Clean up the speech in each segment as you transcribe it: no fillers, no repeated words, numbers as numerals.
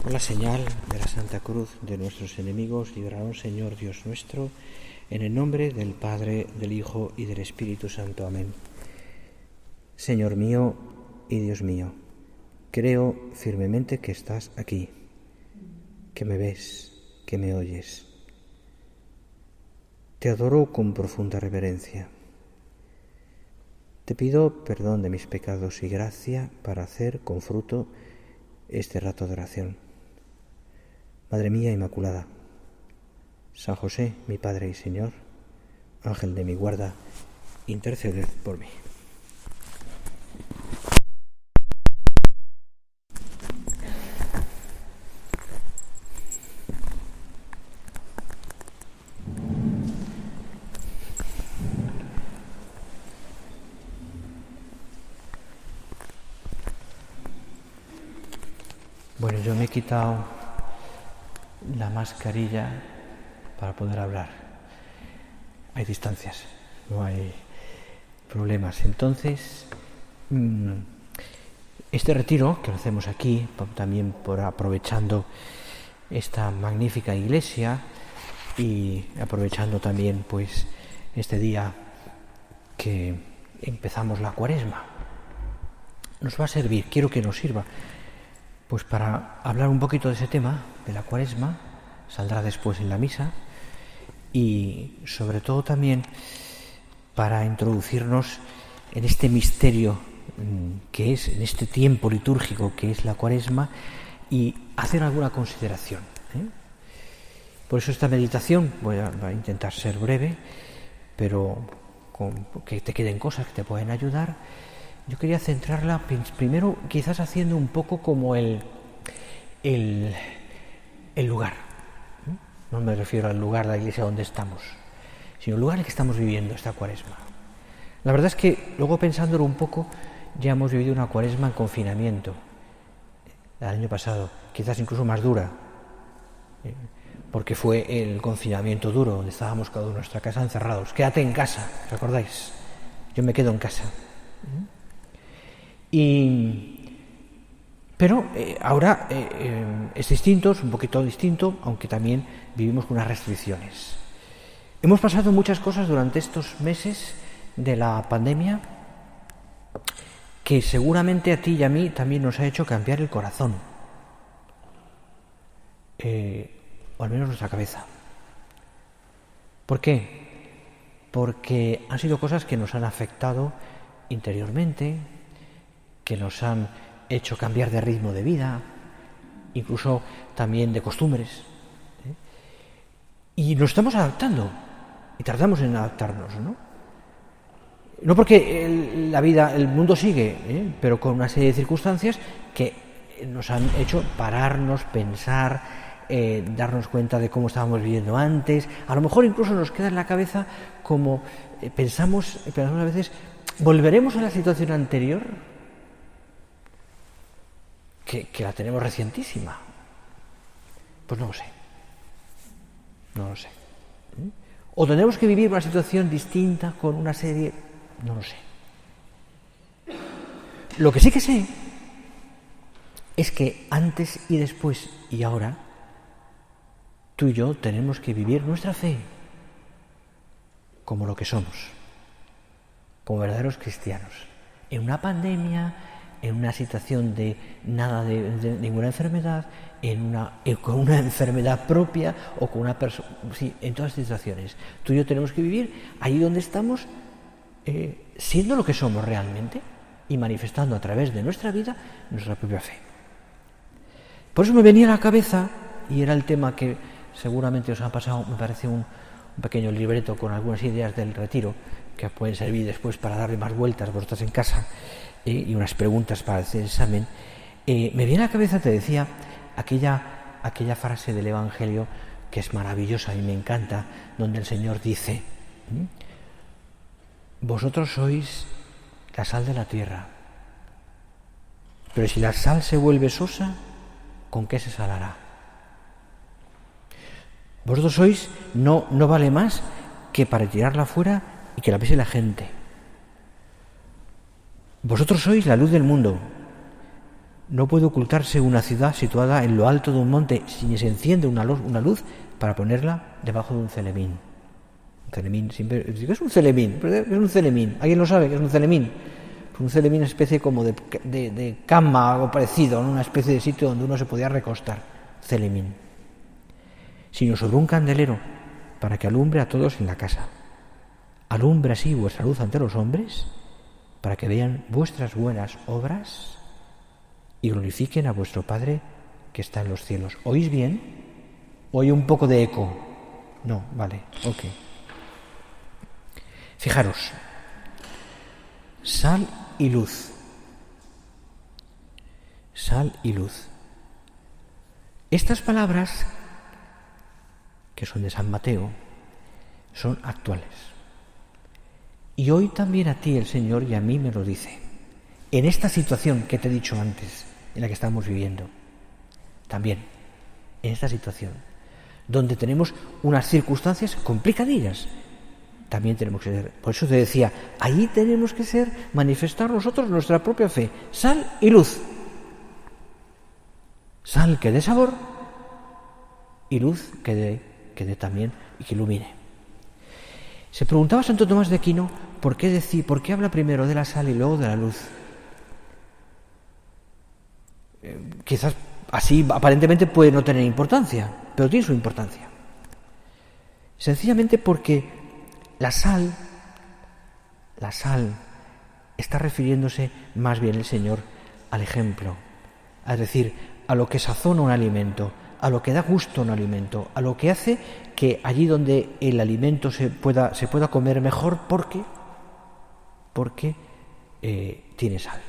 Por la señal de la Santa Cruz de nuestros enemigos, líbranos, Señor Dios nuestro, en el nombre del Padre, del Hijo y del Espíritu Santo. Amén. Señor mío y Dios mío, creo firmemente que estás aquí, que me ves, que me oyes. Te adoro con profunda reverencia. Te pido perdón de mis pecados y gracia para hacer con fruto este rato de oración. Madre mía Inmaculada, San José, mi Padre y Señor, Ángel de mi guarda, interceded por mí. Bueno, yo me he quitado la mascarilla para poder hablar. Hay distancias, no hay problemas. Entonces, este retiro que lo hacemos aquí, también por aprovechando esta magnífica iglesia y aprovechando también pues este día que empezamos la Cuaresma, nos va a servir, quiero que nos sirva pues para hablar un poquito de ese tema, de la Cuaresma, saldrá después en la misa, y sobre todo también para introducirnos en este misterio que es, en este tiempo litúrgico que es la Cuaresma, y hacer alguna consideración. Por eso esta meditación, voy a intentar ser breve, pero que te queden cosas que te pueden ayudar. Yo quería centrarla primero quizás haciendo un poco como el lugar. No me refiero al lugar de la iglesia donde estamos, sino el lugar en el que estamos viviendo esta Cuaresma. La verdad es que luego pensándolo un poco, ya hemos vivido una Cuaresma en confinamiento el año pasado, quizás incluso más dura, porque fue el confinamiento duro, donde estábamos cada uno en nuestra casa encerrados. Quédate en casa, ¿recordáis? Yo me quedo en casa. Pero ahora es distinto, es un poquito distinto, aunque también vivimos con unas restricciones. Hemos pasado muchas cosas durante estos meses de la pandemia que seguramente a ti y a mí también nos ha hecho cambiar el corazón, o al menos nuestra cabeza. ¿Por qué? Porque han sido cosas que nos han afectado interiormente, que nos han hecho cambiar de ritmo de vida, incluso también de costumbres. Y nos estamos adaptando, y tardamos en adaptarnos, ¿no? No porque la vida, el mundo sigue, pero con una serie de circunstancias que nos han hecho pararnos, pensar, darnos cuenta de cómo estábamos viviendo antes. A lo mejor incluso nos queda en la cabeza como pensamos a veces, ¿volveremos a la situación anterior? Que la tenemos recientísima. Pues no lo sé. O tendremos que vivir una situación distinta con una serie, no lo sé. Lo que sí que sé es que antes y después y ahora tú y yo tenemos que vivir nuestra fe como lo que somos, como verdaderos cristianos, en una pandemia, en una situación de nada de ninguna enfermedad, con una enfermedad propia o con una persona, sí, en todas las situaciones. Tú y yo tenemos que vivir ahí donde estamos, siendo lo que somos realmente y manifestando a través de nuestra vida nuestra propia fe. Por eso me venía a la cabeza, y era el tema que seguramente os ha pasado, me parece un pequeño libreto con algunas ideas del retiro que pueden servir después para darle más vueltas vosotras en casa, y unas preguntas para hacer examen. Me viene a la cabeza, te decía, aquella frase del Evangelio que es maravillosa y me encanta, donde el Señor dice: vosotros sois la sal de la tierra, pero si la sal se vuelve sosa, ¿con qué se salará? Vosotros sois, no vale más que para tirarla fuera y que la pise la gente. Vosotros sois la luz del mundo, No puede ocultarse una ciudad situada en lo alto de un monte si se enciende una luz para ponerla debajo de un celemín. Un celemín, siempre digo, ¿qué es un celemín? ¿Qué es un celemín? ¿Alguien lo sabe qué es un celemín? Pues un celemín es una especie como de cama, algo parecido, ¿no? Una especie de sitio donde uno se podía recostar. Celemín. Sino sobre un candelero para que alumbre a todos en la casa. Alumbre así vuestra luz ante los hombres para que vean vuestras buenas obras y glorifiquen a vuestro Padre que está en los cielos. ¿Oís bien? ¿Oye un poco de eco? No, vale, ok. Fijaros, sal y luz. Sal y luz. Estas palabras, que son de San Mateo, son actuales. Y hoy también a ti el Señor y a mí me lo dice. En esta situación que te he dicho antes, en la que estamos viviendo, también, en esta situación, donde tenemos unas circunstancias complicadillas, también tenemos que ser, por eso te decía, ahí tenemos que ser, manifestar nosotros nuestra propia fe, sal y luz. Sal que dé sabor y luz que dé también y que ilumine. Se preguntaba Santo Tomás de Aquino por qué habla primero de la sal y luego de la luz. Quizás así aparentemente puede no tener importancia, pero tiene su importancia. Sencillamente porque la sal está refiriéndose más bien el Señor al ejemplo, es decir, a lo que sazona un alimento, a lo que da gusto a un alimento, a lo que hace que allí donde el alimento se pueda comer mejor porque tiene sal.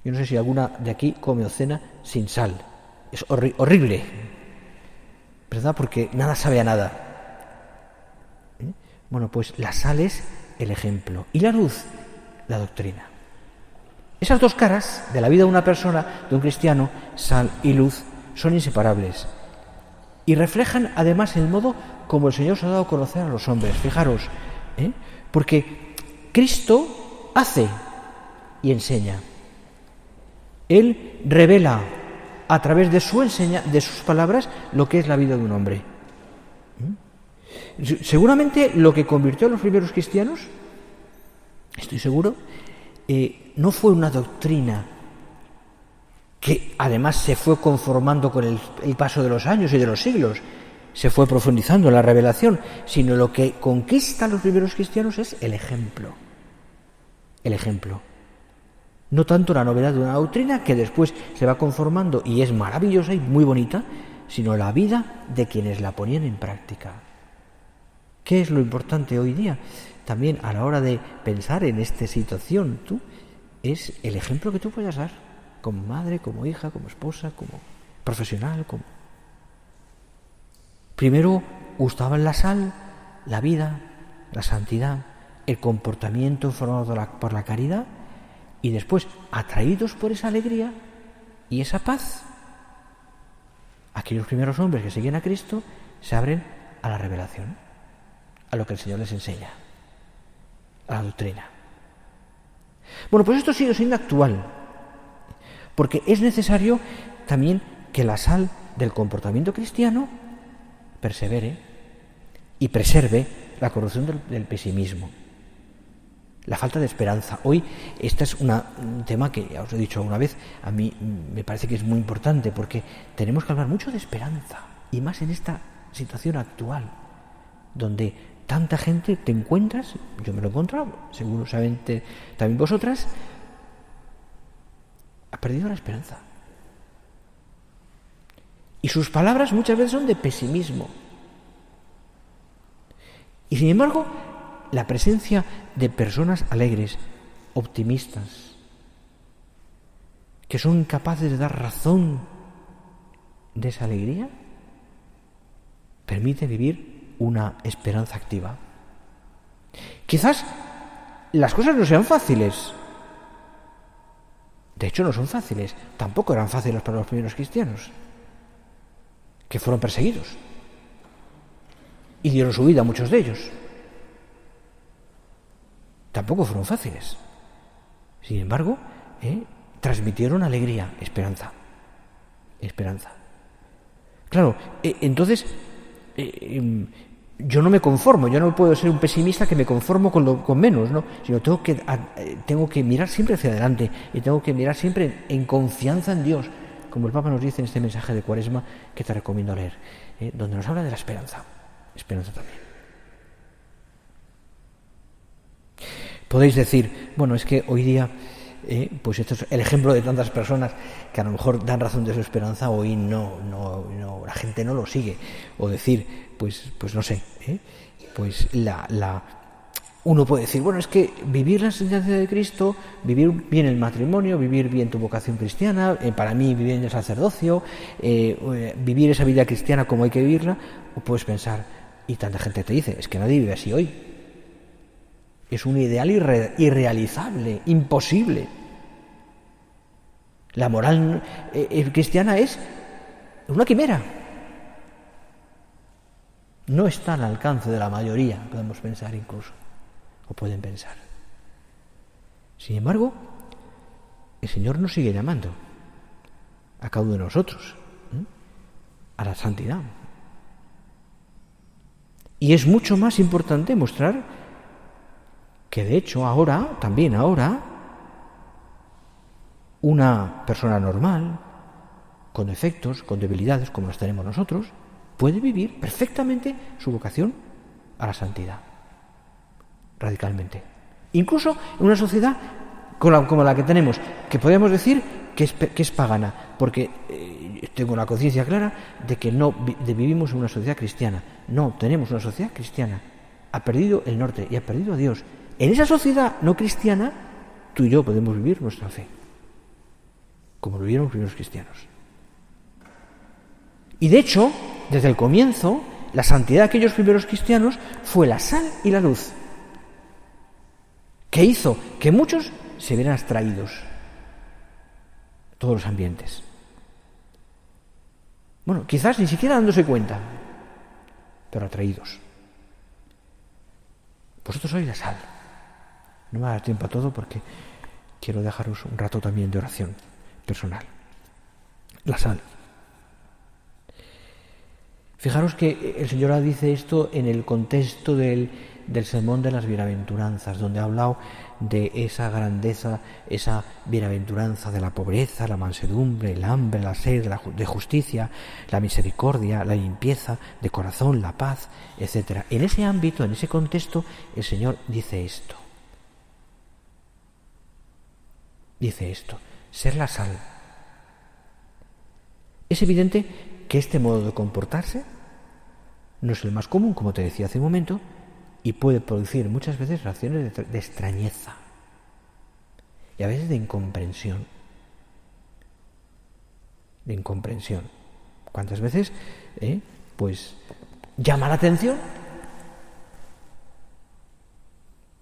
Yo no sé si alguna de aquí come o cena sin sal. Es horrible, ¿verdad? Porque nada sabe a nada. Bueno, pues la sal es el ejemplo y la luz, la doctrina. Esas dos caras de la vida de una persona, de un cristiano, sal y luz, son inseparables y reflejan además el modo como el Señor se ha dado a conocer a los hombres. Fijaros, porque Cristo hace y enseña. Él revela a través de sus palabras lo que es la vida de un hombre. Seguramente lo que convirtió a los primeros cristianos, estoy seguro, no fue una doctrina que además se fue conformando con el paso de los años y de los siglos, se fue profundizando en la revelación, sino lo que conquista a los primeros cristianos es el ejemplo. El ejemplo. No tanto la novedad de una doctrina que después se va conformando y es maravillosa y muy bonita, sino la vida de quienes la ponían en práctica. ¿Qué es lo importante hoy día? También a la hora de pensar en esta situación, es el ejemplo que tú puedas dar, como madre, como hija, como esposa, como profesional. Primero gustaban la sal, la vida, la santidad, el comportamiento formado por la caridad, y después, atraídos por esa alegría y esa paz, aquellos primeros hombres que siguen a Cristo se abren a la revelación, a lo que el Señor les enseña, a la doctrina. Bueno, pues esto sigue siendo actual, porque es necesario también que la sal del comportamiento cristiano persevere y preserve la corrupción del pesimismo, la falta de esperanza. Hoy este es un tema que ya os he dicho alguna vez, a mí me parece que es muy importante porque tenemos que hablar mucho de esperanza y más en esta situación actual donde tanta gente te encuentras, yo me lo he encontrado, seguro saben también vosotras, ha perdido la esperanza y sus palabras muchas veces son de pesimismo y sin embargo la presencia de personas alegres, optimistas, que son capaces de dar razón de esa alegría, permite vivir una esperanza activa. Quizás las cosas no sean fáciles. De hecho, no son fáciles. Tampoco eran fáciles para los primeros cristianos, que fueron perseguidos y dieron su vida a muchos de ellos. Tampoco fueron fáciles. Sin embargo, transmitieron alegría, esperanza. Claro, entonces yo no me conformo, yo no puedo ser un pesimista que me conformo con menos, ¿no? Sino tengo que mirar siempre hacia adelante y tengo que mirar siempre en confianza en Dios, como el Papa nos dice en este mensaje de Cuaresma que te recomiendo leer, donde nos habla de la esperanza también. Podéis decir, bueno, es que hoy día, pues esto es el ejemplo de tantas personas que a lo mejor dan razón de su esperanza, hoy no, la gente no lo sigue. O decir, pues no sé, pues uno puede decir, bueno, es que vivir la enseñanza de Cristo, vivir bien el matrimonio, vivir bien tu vocación cristiana, para mí vivir en el sacerdocio, vivir esa vida cristiana como hay que vivirla, o puedes pensar, y tanta gente te dice, es que nadie vive así hoy. Es un ideal irrealizable, imposible. La moral cristiana es una quimera. No está al alcance de la mayoría, podemos pensar incluso, o pueden pensar. Sin embargo, el Señor nos sigue llamando a cada uno de nosotros a la santidad. Y es mucho más importante mostrar que de hecho ahora, una persona normal, con defectos, con debilidades, como las tenemos nosotros, puede vivir perfectamente su vocación a la santidad, radicalmente. Incluso en una sociedad como la que tenemos, que podemos decir que es pagana, porque tengo la conciencia clara de que vivimos en una sociedad cristiana. No, tenemos una sociedad cristiana. Ha perdido el norte y ha perdido a Dios. En esa sociedad no cristiana, tú y yo podemos vivir nuestra fe, como lo vivieron los primeros cristianos. Y de hecho, desde el comienzo, la santidad de aquellos primeros cristianos fue la sal y la luz, que hizo que muchos se vieran abstraídos de todos los ambientes. Bueno, quizás ni siquiera dándose cuenta, pero atraídos. Vosotros sois la sal. No me va a dar tiempo a todo porque quiero dejaros un rato también de oración personal. La sal. Fijaros que el Señor dice esto en el contexto del sermón de las bienaventuranzas, donde ha hablado de esa grandeza, esa bienaventuranza de la pobreza, la mansedumbre, el hambre, la sed, de justicia, la misericordia, la limpieza de corazón, la paz, etc. En ese ámbito, en ese contexto, el Señor dice esto. Ser la sal. Es evidente que este modo de comportarse no es el más común, como te decía hace un momento, y puede producir muchas veces reacciones de extrañeza y a veces de incomprensión. ¿Cuántas veces pues llama la atención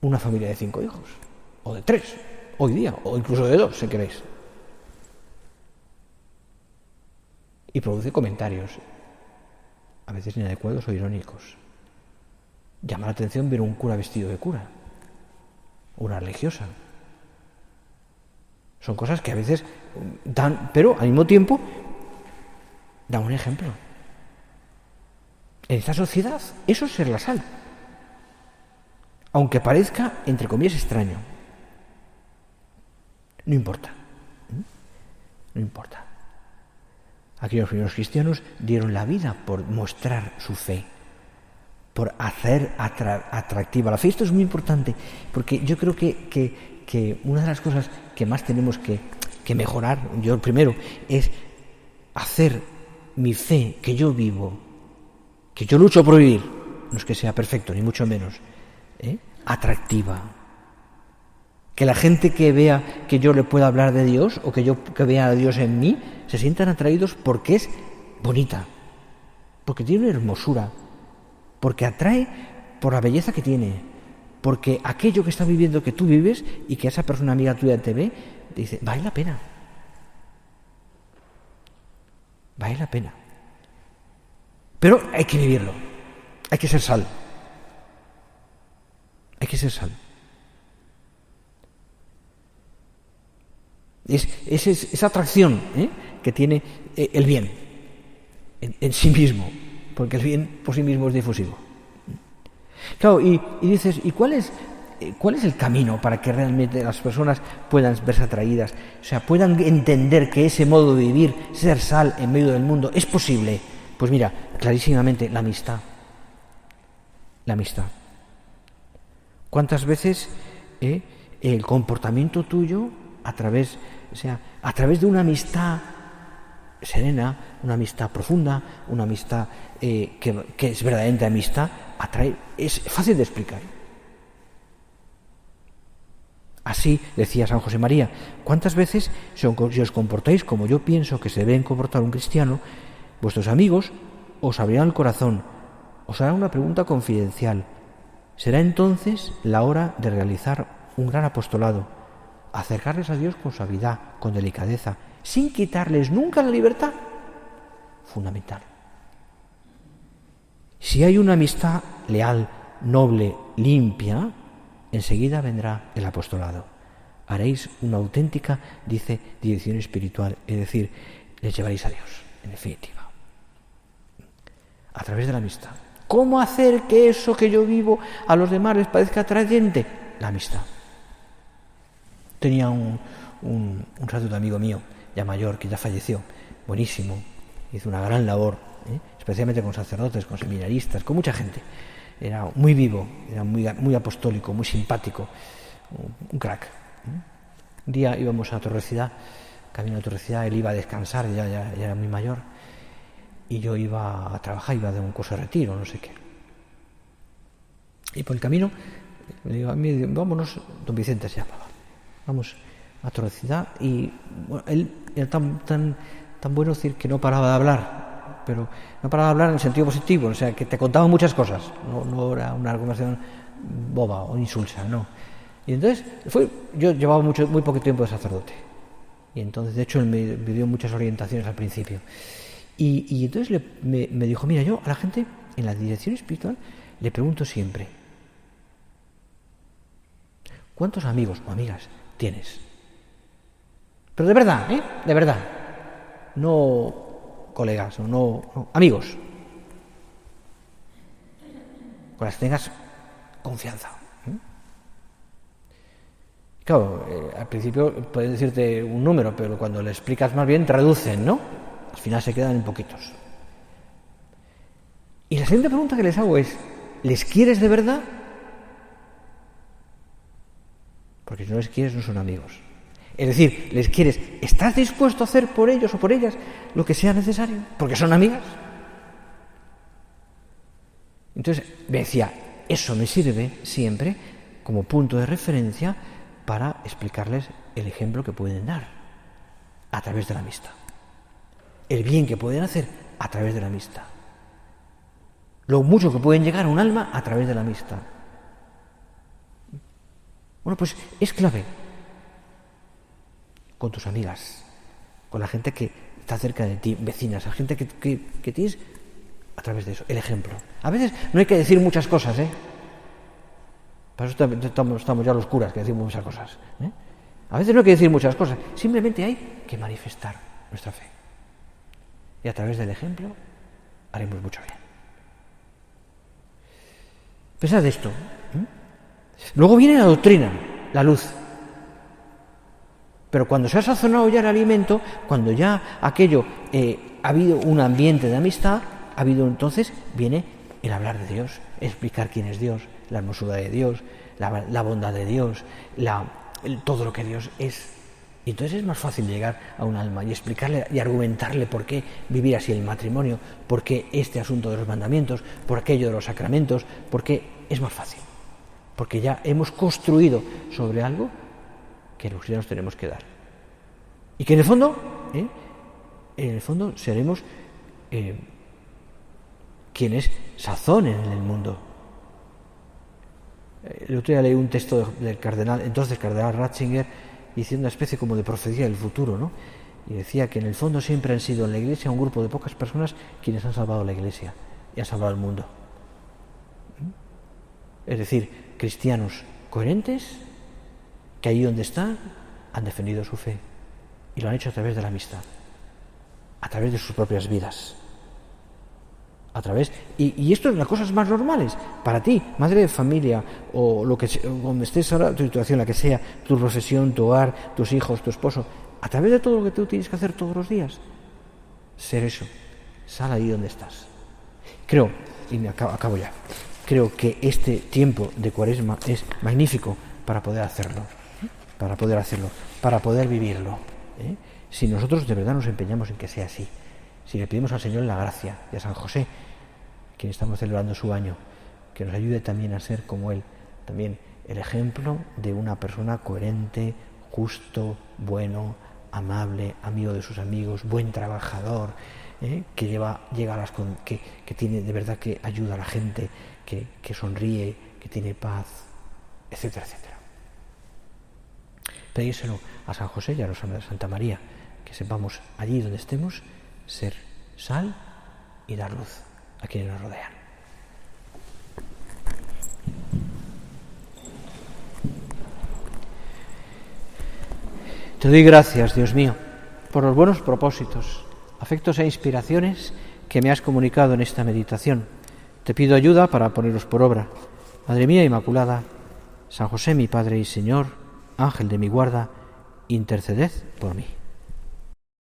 una familia de 5 hijos, o de 3, hoy día, o incluso de 2, si queréis? Y produce comentarios, a veces inadecuados o irónicos. Llama la atención ver un cura vestido de cura, o una religiosa. Son cosas que a veces dan, pero al mismo tiempo dan un ejemplo. En esta sociedad, eso es ser la sal. Aunque parezca, entre comillas, extraño. No importa. Aquellos primeros cristianos dieron la vida por mostrar su fe, por hacer atractiva la fe. Esto es muy importante, porque yo creo que una de las cosas que más tenemos que mejorar, yo primero, es hacer mi fe, que yo vivo, que yo lucho por vivir, no es que sea perfecto, ni mucho menos, atractiva. Que la gente que vea que yo le pueda hablar de Dios, o que vea a Dios en mí, se sientan atraídos porque es bonita, porque tiene una hermosura, porque atrae por la belleza que tiene, porque aquello que está viviendo que tú vives y que esa persona amiga tuya te ve, te dice, vale la pena. Pero hay que vivirlo, hay que ser sal. Es esa atracción que tiene el bien en sí mismo, porque el bien por sí mismo es difusivo. Claro, y dices, ¿y cuál es el camino para que realmente las personas puedan verse atraídas? O sea, puedan entender que ese modo de vivir, ser sal en medio del mundo, es posible. Pues mira, clarísimamente, la amistad. La amistad. ¿Cuántas veces el comportamiento tuyo a través de una amistad serena, una amistad profunda, una amistad que es verdaderamente amistad, atrae, es fácil de explicar. Así decía San José María, ¿cuántas veces si os comportáis como yo pienso que se deben comportar un cristiano, vuestros amigos os abrirán el corazón, os harán una pregunta confidencial? Será entonces la hora de realizar un gran apostolado, acercarles a Dios con suavidad, con delicadeza, sin quitarles nunca la libertad. Fundamental. Si hay una amistad leal, noble, limpia, enseguida vendrá el apostolado. Haréis una auténtica, dice, dirección espiritual, es decir, les llevaréis a Dios, en definitiva. A través de la amistad. ¿Cómo hacer que eso que yo vivo a los demás les parezca atrayente? La amistad. Tenía un sacerdote amigo mío, ya mayor, que ya falleció, buenísimo, hizo una gran labor, especialmente con sacerdotes, con seminaristas, con mucha gente. Era muy vivo, era muy apostólico, muy simpático, un crack. Un día íbamos a Torrecidá, camino a Torrecidá, él iba a descansar, ya era muy mayor, y yo iba a trabajar, iba de un curso de retiro, no sé qué. Y por el camino, le digo, vámonos, don Vicente se llamaba, vamos a Torrecidá, y bueno, él era tan bueno decir que no paraba de hablar, pero no paraba de hablar en el sentido positivo, o sea, que te contaba muchas cosas, no era una conversación boba o insulsa, no. Y entonces, yo llevaba muy poco tiempo de sacerdote, y entonces, de hecho, él me dio muchas orientaciones al principio. Y entonces me dijo, mira, yo a la gente en la dirección espiritual le pregunto siempre, ¿cuántos amigos o amigas tienes? Pero de verdad, de verdad, no colegas, no amigos, con las que tengas confianza. Claro, al principio pueden decirte un número, pero cuando le explicas más bien, te reducen, ¿no? Al final se quedan en poquitos. Y la siguiente pregunta que les hago es, ¿les quieres de verdad? Porque si no les quieres, no son amigos. Es decir, ¿les quieres? ¿Estás dispuesto a hacer por ellos o por ellas lo que sea necesario? Porque son amigas. Entonces, me decía, eso me sirve siempre como punto de referencia para explicarles el ejemplo que pueden dar a través de la amistad. El bien que pueden hacer a través de la amistad. Lo mucho que pueden llegar a un alma a través de la amistad. Bueno, pues es clave. Con tus amigas, con la gente que está cerca de ti, vecinas, la gente que tienes a través de eso, el ejemplo. A veces no hay que decir muchas cosas, Para eso estamos ya los curas que decimos muchas cosas. A veces no hay que decir muchas cosas, simplemente hay que manifestar nuestra fe. Y a través del ejemplo haremos mucho bien. Pensad esto. Luego viene la doctrina, la luz. Pero cuando se ha sazonado ya el alimento, cuando ya aquello ha habido un ambiente de amistad, entonces viene el hablar de Dios, explicar quién es Dios, la hermosura de Dios, la bondad de Dios, todo lo que Dios es. Y entonces es más fácil llegar a un alma y explicarle y argumentarle por qué vivir así el matrimonio, por qué este asunto de los mandamientos, por aquello de los sacramentos, porque es más fácil. Porque ya hemos construido sobre algo que los cristianos tenemos que dar. Y que en el fondo seremos quienes sazonen en el mundo. El otro día leí un texto del cardenal Ratzinger, diciendo una especie como de profecía del futuro, ¿no? Y decía que en el fondo siempre han sido en la Iglesia un grupo de pocas personas quienes han salvado la Iglesia y han salvado el mundo. Es decir, cristianos coherentes que allí donde están han defendido su fe Y lo han hecho a través de la amistad, a través de sus propias vidas. Y esto es las cosas más normales para ti, madre de familia, o lo que donde estés ahora, tu situación, la que sea, tu profesión, tu hogar, tus hijos, tu esposo, a través de todo lo que tú tienes que hacer todos los días, ser eso, sal ahí donde estás. Creo, y me acabo ya, creo que este tiempo de Cuaresma es magnífico para poder hacerlo, para poder vivirlo, ¿eh? Si nosotros de verdad nos empeñamos en que sea así, si le pedimos al Señor la gracia y a San José, quien estamos celebrando su año, que nos ayude también a ser como él, también el ejemplo de una persona coherente, justo, bueno, amable, amigo de sus amigos, buen trabajador, que que tiene de verdad, que ayuda a la gente, que sonríe, que tiene paz, etcétera, etcétera. Pedírselo a San José y a Santa María, que sepamos allí donde estemos ser sal y dar luz a quienes nos rodean. Te doy gracias, Dios mío, por los buenos propósitos, afectos e inspiraciones que me has comunicado en esta meditación. Te pido ayuda para ponerlos por obra. Madre mía Inmaculada, San José mi Padre y Señor, Ángel de mi guarda, interceded por mí.